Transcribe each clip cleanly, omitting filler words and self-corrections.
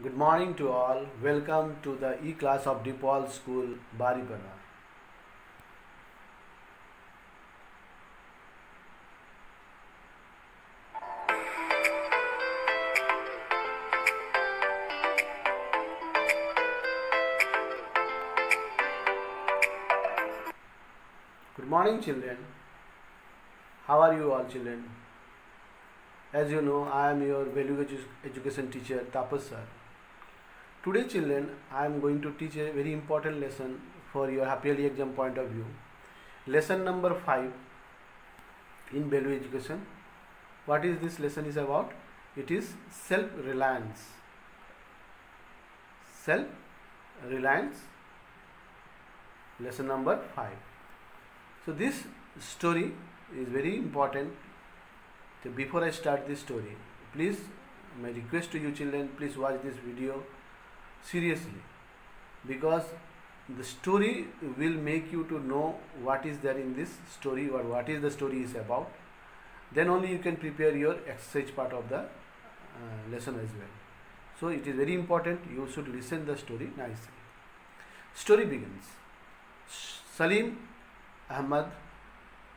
Good morning to all. Welcome to the E-class of DePaul School, Baripada. Good morning, children. How are you all, children? As you know, I am your value education teacher, Tapas sir. Today, children, I am going to teach a very important lesson for your half yearly exam point of view. Lesson number 5 in value education. What is this lesson is about? It is self-reliance. Self-reliance. Lesson number 5. So this story is very important. So before I start this story, please, my request to you children, please watch this video seriously, because the story will make you to know what is there in this story or what is the story is about. Then only you can prepare your exercise part of the lesson as well. So it is very important, you should listen the story nicely. Story begins. Salim Ahmed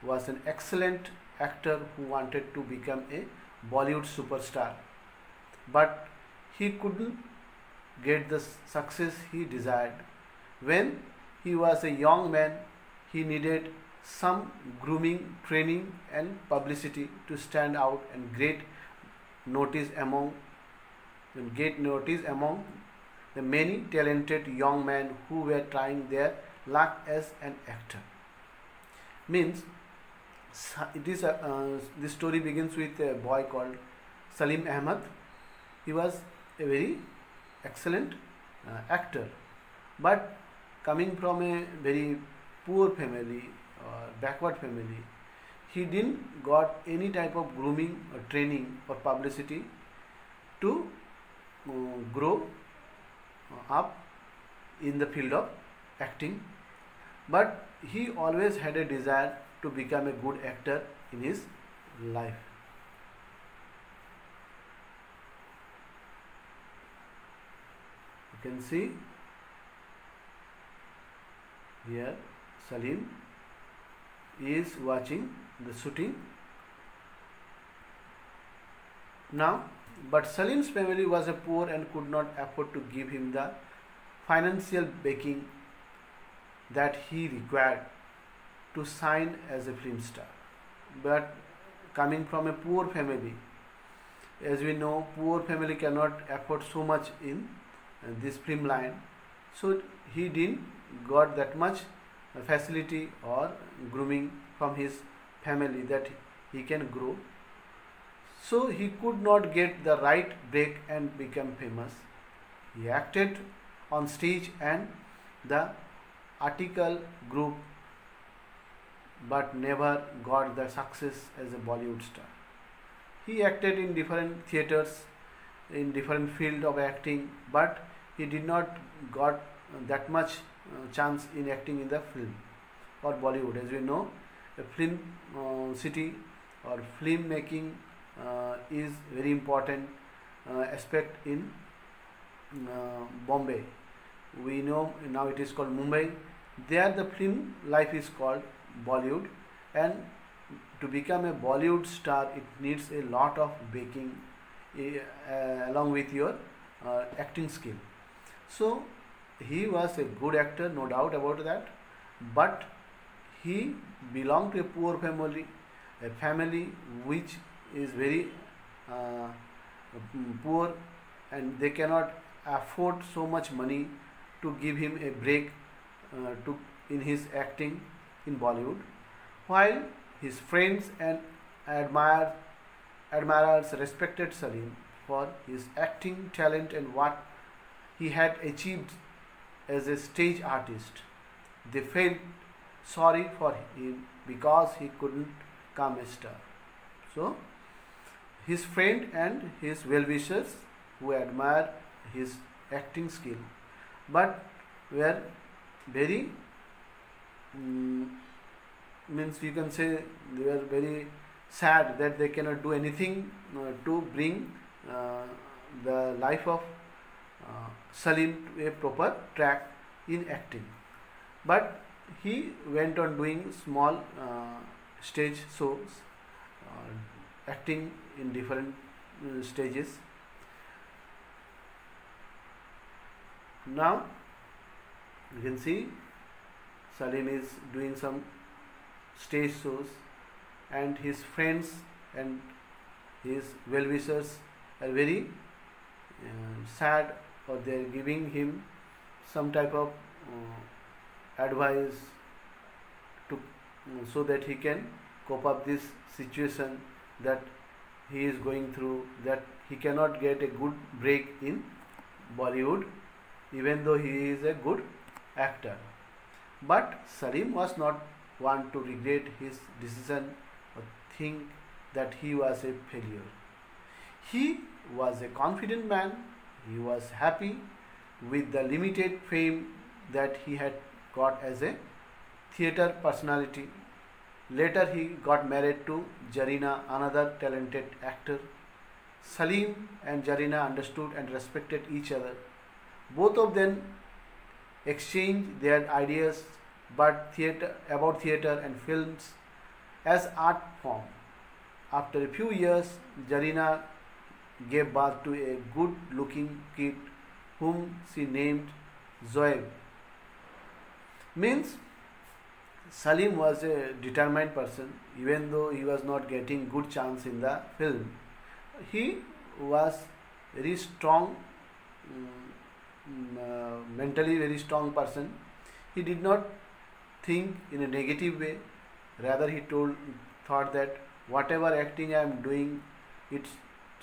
was an excellent actor who wanted to become a Bollywood superstar, but he couldn't get the success he desired. When he was a young man, he needed some grooming, training and publicity to stand out and get notice among the many talented young men who were trying their luck as an actor. Means it is this story begins with a boy called Salim Ahmed. He was a very excellent actor, but coming from a very poor family or backward family, he didn't got any type of grooming or training or publicity to grow up in the field of acting, but he always had a desire to become a good actor in his life. You can see here Salim is watching the shooting now, but Salim's family was a poor and could not afford to give him the financial backing that he required to shine as a film star. But coming from a poor family, as we know, poor family cannot afford so much in this film line, so he didn't got that much facility or grooming from his family that he can grow. So he could not get the right break and become famous. He acted on stage and the article group, but never got the success as a Bollywood star. He acted in different theaters, in different field of acting, but he did not got that much chance in acting in the film or Bollywood. As we know, a film city or film making is very important aspect in Bombay. We know now it is called Mumbai. There the film life is called Bollywood, and to become a Bollywood star it needs a lot of backing along with your acting skill. So he was a good actor, no doubt about that, but he belonged to a poor family, a family which is very poor, and they cannot afford so much money to give him a break in his acting in Bollywood, while his friends and admirers respected Salim for his acting talent and what he had achieved as a stage artist. They felt sorry for him because he couldn't become a star. So his friend and his well-wishers who admire his acting skill but were very means you can say they were very sad that they cannot do anything to bring the life of Salim to a proper track in acting. But he went on doing small stage shows, acting in different stages. Now you can see Salim is doing some stage shows, and his friends and his well-wishers are very sad, or they are giving him some type of advice to so that he can cope up this situation that he is going through, that he cannot get a good break in Bollywood even though he is a good actor. But Salim was not one to regret his decision or think that he was a failure. He was a confident man. He was happy with the limited fame that he had got as a theatre personality. Later he got married to Zarina, another talented actor. Salim and Zarina understood and respected each other. Both of them exchanged their ideas about theatre and films as art form. After a few years, Zarina gave birth to a good-looking kid whom she named Zoeb. Means Salim was a determined person, even though he was not getting good chance in the film. He was very strong, mentally very strong person. He did not think in a negative way. Rather, he thought that whatever acting I am doing, it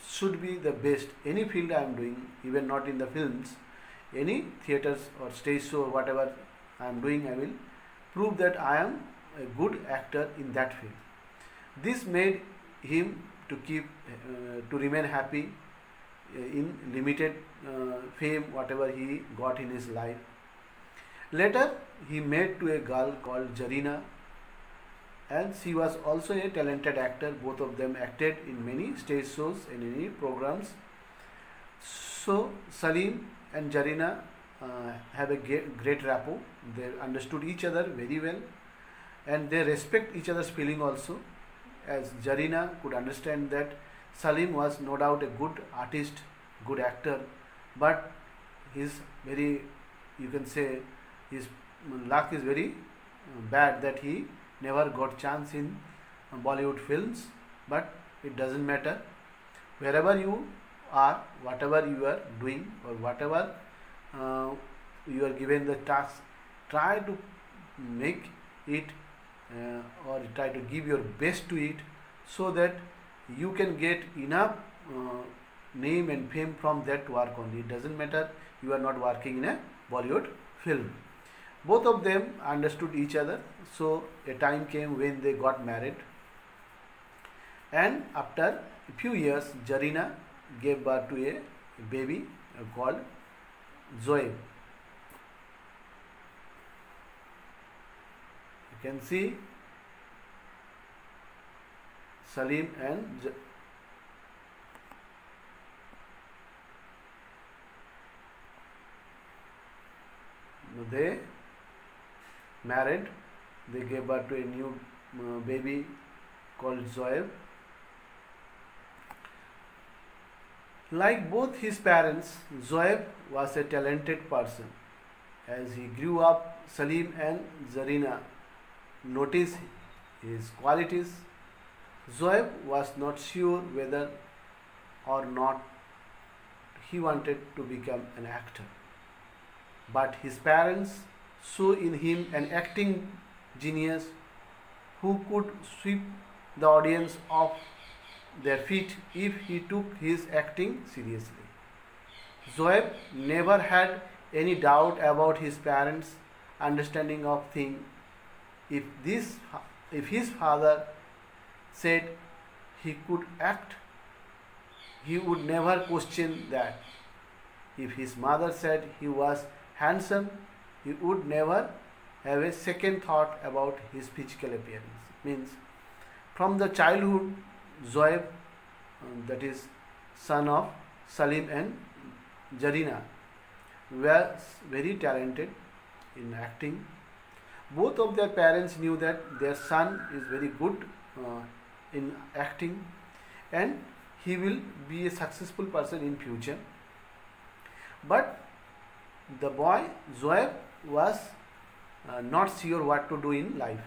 should be the best. Any field I am doing, even not in the films, any theatres or stage show or whatever I am doing, I will prove that I am a good actor in that field. This made him to remain happy in limited fame whatever he got in his life. Later he met to a girl called Zarina, and she was also a talented actor. Both of them acted in many stage shows and many programs. So Salim and Zarina have a great rapport. They understood each other very well, and they respect each other's feeling also, as Zarina could understand that Salim was no doubt a good artist, good actor, but his very, you can say, his luck is very bad that he never got chance in Bollywood films. But it doesn't matter. Wherever you are, whatever you are doing, or whatever you are given the task, try to make it or try to give your best to it, so that you can get enough name and fame from that work only. It doesn't matter you are not working in a Bollywood film. Both of them understood each other, so a time came when they got married, and after a few years Zarina gave birth to a baby called Zoeb. You can see Salim and they married. They gave birth to a new baby called Zoeb. Like both his parents, Zoeb was a talented person. As he grew up, Salim and Zarina noticed his qualities. Zoeb was not sure whether or not he wanted to become an actor, but his parents saw in him an acting genius who could sweep the audience off their feet if he took his acting seriously. Zoeb never had any doubt about his parents' understanding of things. If his father said he could act, he would never question that. If his mother said he was handsome, he would never have a second thought about his physical appearance. Means from the childhood, Zoeb, that is son of Salim and Zarina, were very talented in acting. Both of their parents knew that their son is very good in acting, and he will be a successful person in future. But the boy Zoeb was not sure what to do in life.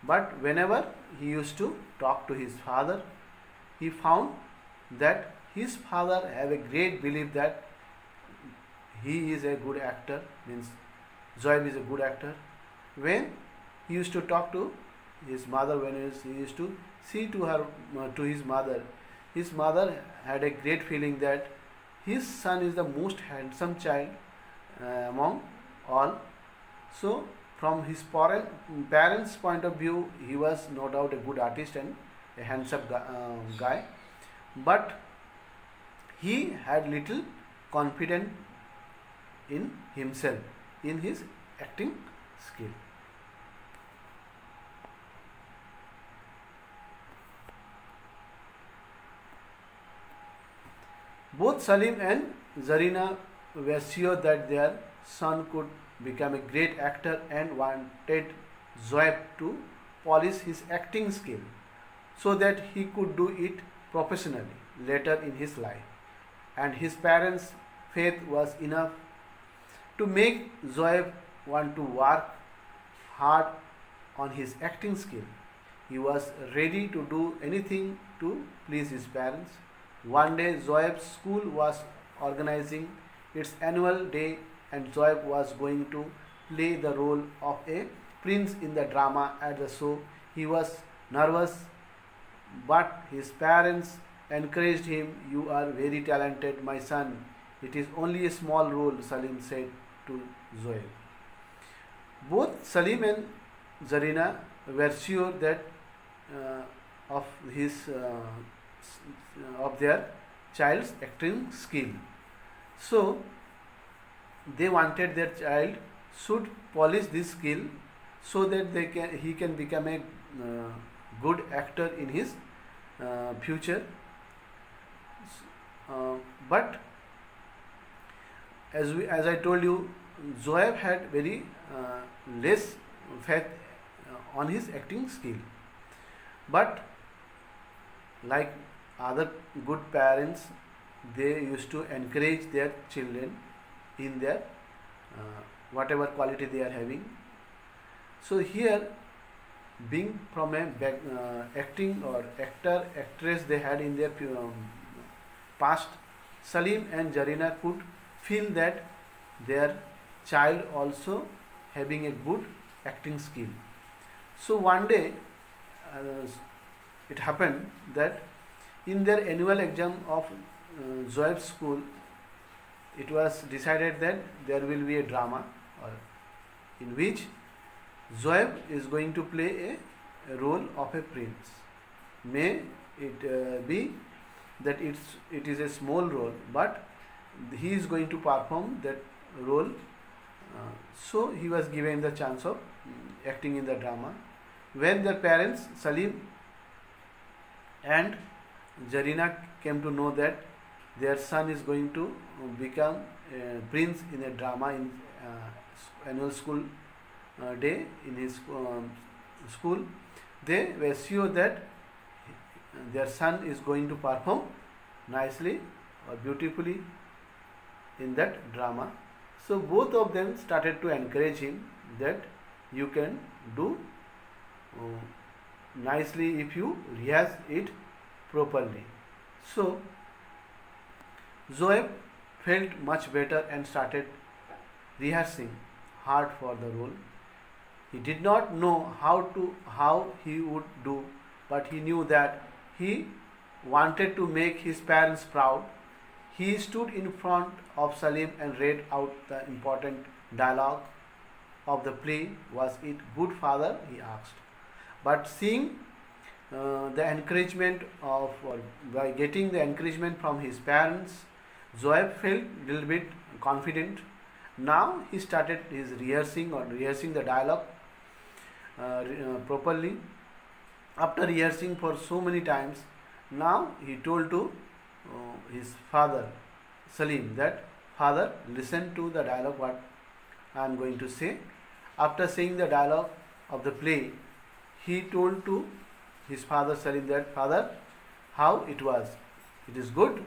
But whenever he used to talk to his father, he found that his father have a great belief that he is a good actor, means Zoeb is a good actor. When he used to talk to his mother, when he used to see to her to his mother had a great feeling that his son is the most handsome child among all. So from his parents' point of view, he was no doubt a good artist and a handsome guy, but he had little confidence in himself, in his acting skill. Both Salim and Zarina were sure that their son could become a great actor and wanted Zoeb to polish his acting skill so that he could do it professionally later in his life. And his parents' faith was enough to make Zoeb want to work hard on his acting skill. He was ready to do anything to please his parents. One day Zoeb's school was organizing its annual day and Zoeb was going to play the role of a prince in the drama at the show. He was nervous, but his parents encouraged him. "You are very talented, my son. It is only a small role," Salim said to Zoeb. Both Salim and Zarina were sure that of their child's acting skill. So they wanted their child should polish this skill so that he can become a good actor in his future. But as I told you, Zoeb had very less faith on his acting skill. But like other good parents, they used to encourage their children in their whatever quality they are having. So here, being from a acting or actress they had in their past, Salim and Zarina could feel that their child also having a good acting skill. So one day it happened that in their annual exam of Zoeb's school, it was decided that there will be a drama in which Zoeb is going to play a role of a prince. May it be that it is a small role, but he is going to perform that role. So he was given the chance of acting in the drama. When their parents, Salim and Zarina, came to know that their son is going to become a prince in a drama in annual school day in his school, they were sure that their son is going to perform nicely or beautifully in that drama. So both of them started to encourage him that you can do nicely if you rehearse it properly. So Zoeb felt much better and started rehearsing hard for the role. He did not know how he would do, but he knew that he wanted to make his parents proud. He stood in front of Salim and read out the important dialogue of the play. "Was it good, father?" he asked. But seeing the encouragement by getting the encouragement from his parents, Zoeb felt a little bit confident. Now he started his rehearsing the dialogue properly. After rehearsing for so many times, now he told to his father Salim that father, listen to the dialogue what I am going to say. After saying the dialogue of the play, he told to his father Salim that, father, how it was? It is good?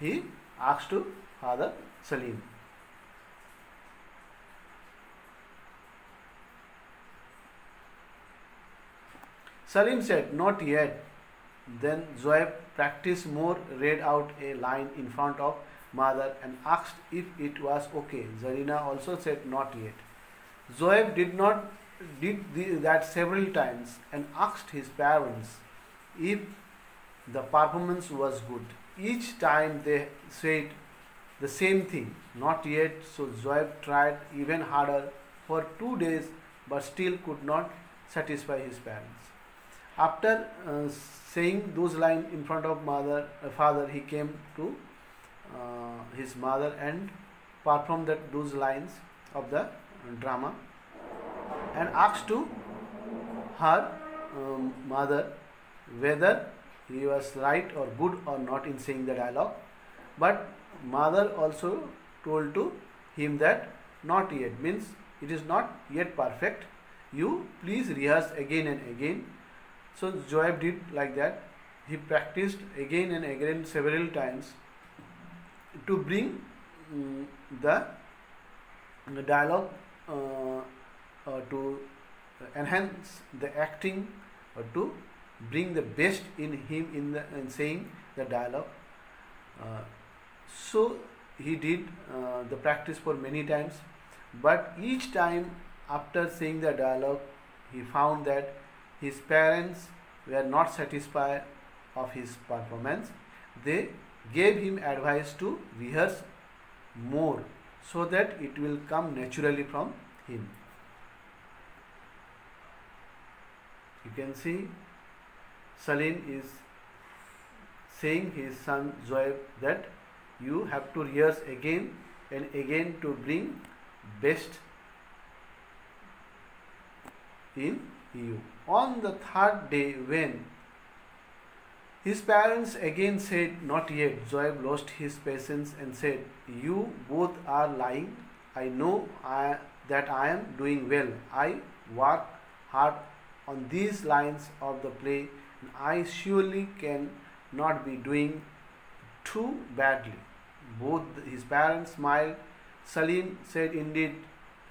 He asked to father Salim. Salim said, not yet. Then Zoeb practiced more, read out a line in front of mother and asked if it was okay. Zarina also said, not yet. Zoeb did that several times and asked his parents if the performance was good. Each time they said the same thing, not yet. So Zoeb tried even harder for 2 days but still could not satisfy his parents. After saying those lines in front of father, he came to his mother and performed those lines of the drama and asked to her mother whether he was right or good or not in saying the dialogue. But mother also told to him that not yet, means it is not yet perfect. You please rehearse again and again. So Zoeb did like that. He practiced again and again several times to bring the dialogue to enhance the acting or to bring the best in him in saying the dialogue. So he did the practice for many times, but each time after saying the dialogue, he found that his parents were not satisfied of his performance. They gave him advice to rehearse more so that it will come naturally from him. You can see Salim is saying his son Zoeb that you have to rehearse again and again to bring best in you. On the third day, when his parents again said not yet, Zoeb lost his patience and said, you both are lying. I know that I am doing well. I work hard on these lines of the play and I surely can not be doing too badly. Both his parents smiled. Salim said, indeed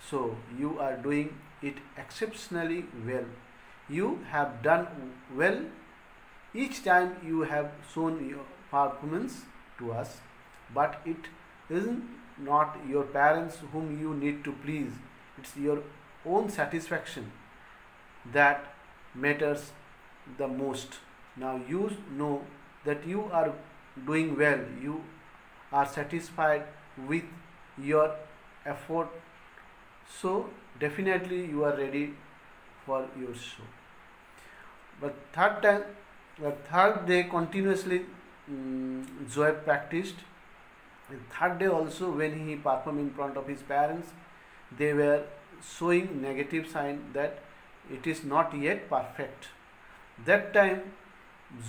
so, you are doing it exceptionally well. You have done well each time you have shown your performance to us, but it isn't not your parents whom you need to please. It's your own satisfaction that matters the most. Now you know that you are doing well. You are satisfied with your effort. So definitely you are ready for your show. But the third day continuously Zoeb practiced. The third day also when he performed in front of his parents, they were showing negative sign that it is not yet perfect. That time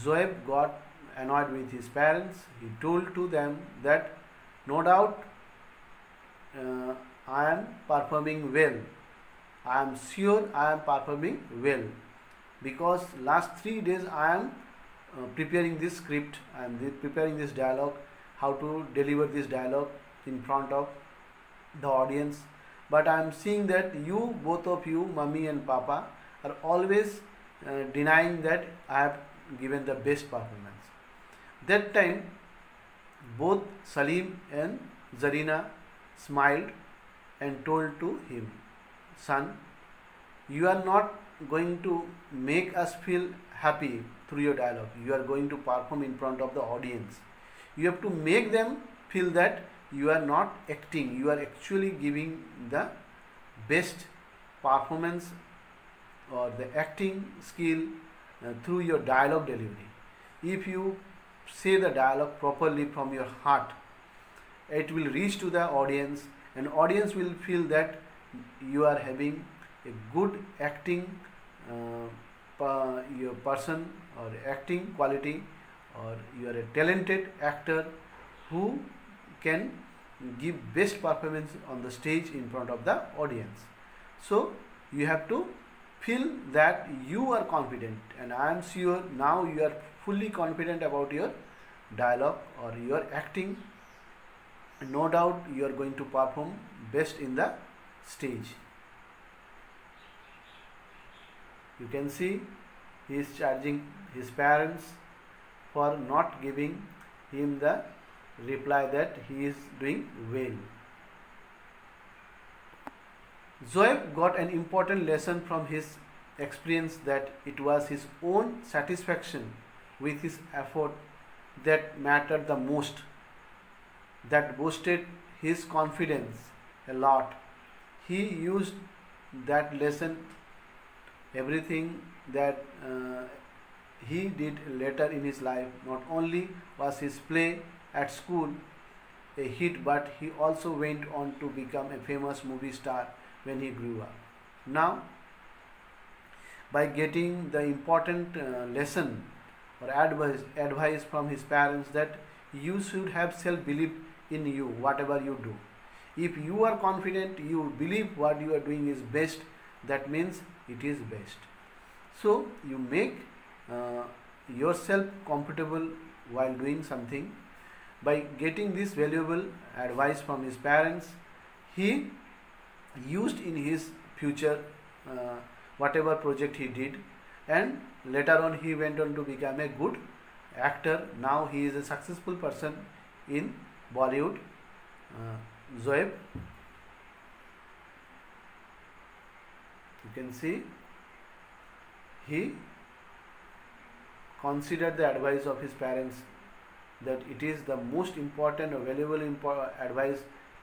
Zoeb got annoyed with his parents. He told to them that no doubt I am performing well. I am sure I am performing well because last 3 days I am preparing this script, I am preparing this dialogue, how to deliver this dialogue in front of the audience. But I am seeing that you, both of you, Mummy and Papa, are always denying that I have given the best performance. That time both Salim and Zarina smiled and told to him, son, you are not going to make us feel happy through your dialogue. You are going to perform in front of the audience. You have to make them feel that you are not acting, you are actually giving the best performance or the acting skill through your dialogue delivery. If you say the dialogue properly from your heart, it will reach to the audience and audience will feel that you are having a good acting your person or acting quality, or you are a talented actor who can give best performance on the stage in front of the audience. So you have to feel that you are confident, and I am sure now you are fully confident about your dialogue or your acting. No doubt you are going to perform best in the stage. You can see he is charging his parents for not giving him the reply that he is doing well. Zoeb got an important lesson from his experience, that it was his own satisfaction with his effort that mattered the most, that boosted his confidence a lot. He used that lesson, everything that he did later in his life. Not only was his play at school a hit, but he also went on to become a famous movie star when he grew up. Now, by getting the important lesson or advice from his parents, that you should have self-belief in you, whatever you do. If you are confident, you believe what you are doing is best, that means it is best. So you make yourself comfortable while doing something. By getting this valuable advice from his parents, he used in his future whatever project he did, and later on he went on to become a good actor. Now he is a successful person in Bollywood. Zoeb, you can see he considered the advice of his parents, that it is the most important or valuable advice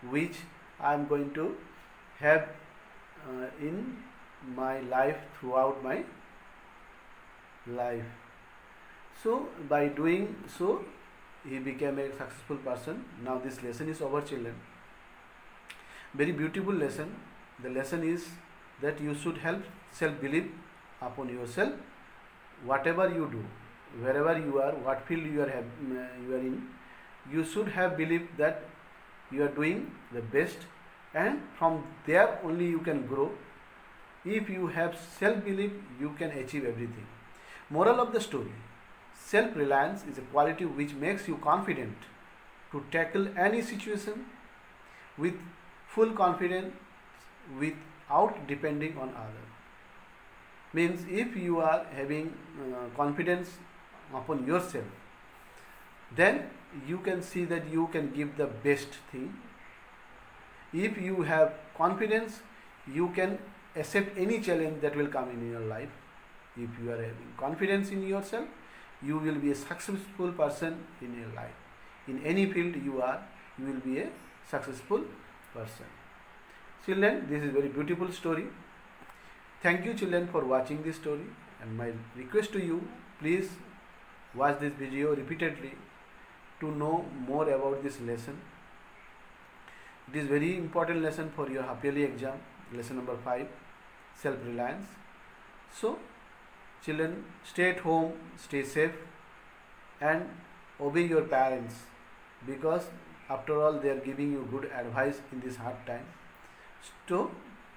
which I am going to have in my life, throughout my life. So by doing so, he became a successful person. Now this lesson is over, children. Very beautiful lesson. The lesson is that you should have self-belief upon yourself. Whatever you do, wherever you are, what field you are in, you should have belief that you are doing the best, and from there only you can grow. If you have self-belief, you can achieve everything. Moral of the story: self-reliance is a quality which makes you confident to tackle any situation with full confidence without depending on others. Means if you are having confidence upon yourself, then you can see that you can give the best thing. If you have confidence, you can accept any challenge that will come in your life. If you are having confidence in yourself, you will be a successful person in your life. In any field you are, you will be a successful person. Children, this is a very beautiful story. Thank you, children, for watching this story, and my request to you, please watch this video repeatedly to know more about this lesson. It is very important lesson for your half yearly exam, lesson number 5, self-reliance. So children, stay at home, stay safe, and obey your parents, because after all they are giving you good advice in this hard time. So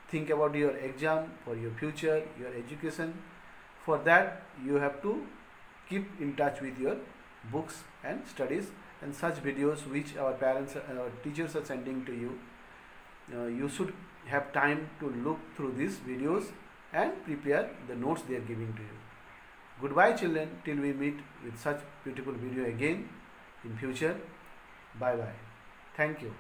think about your exam, for your future, your education. For that you have to keep in touch with your books and studies, and such videos which our parents, our teachers are sending to you. You should have time to look through these videos and prepare the notes they are giving to you. Goodbye, children, till we meet with such beautiful video again in future. Bye bye. Thank you.